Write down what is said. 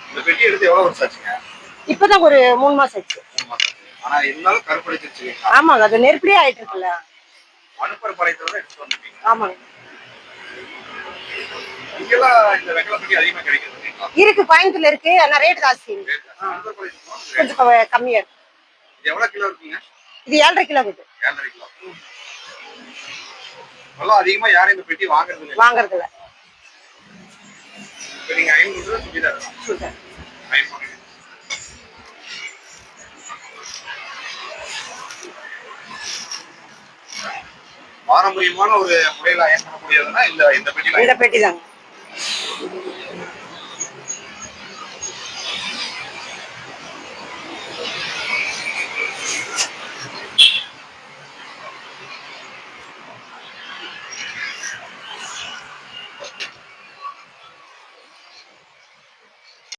இந்த பெட்டி எடுத்து எவ்வளவு வருஷம் ஆச்சுங்க? இப்பதான் ஒரு 3 மாசம் ஆச்சு. 3 மாசம். ஆனா இருந்தாலும் கருப்படிச்சிருச்சு. ஆமாங்க, அது நெருப்படியே ஆயிட்டு இருக்குல்ல. அனுப்புற பழையத்துல தான் எடுத்துட்டு வந்துட்டீங்க. ஆமாங்க. இங்கெல்லாம் இந்த வெங்கல பெட்டி அதிகமா கிடைக்குது. இருக்கு, கோயம்புத்தூர்ல இருக்கு. ஆனா ரேட் ஜாஸ்தி. கொஞ்சம் கம்மியா இருக்கு. இது எவ்வளவு கிலோ இருக்குங்க? இது 7.5 கிலோ இருக்கு. 7.5 கிலோ. அவ்வளவு அதிகமா யாரும் இந்த பெட்டி வாங்குறது இல்ல. இப்ப நீங்க 500 ரூபாய் சுடிதார். சுடிதார். பாரம்பரியமான ஒரு முறையில அயன் பண்ண முடியாதுன்னா இந்த பெட்டி தாங்க.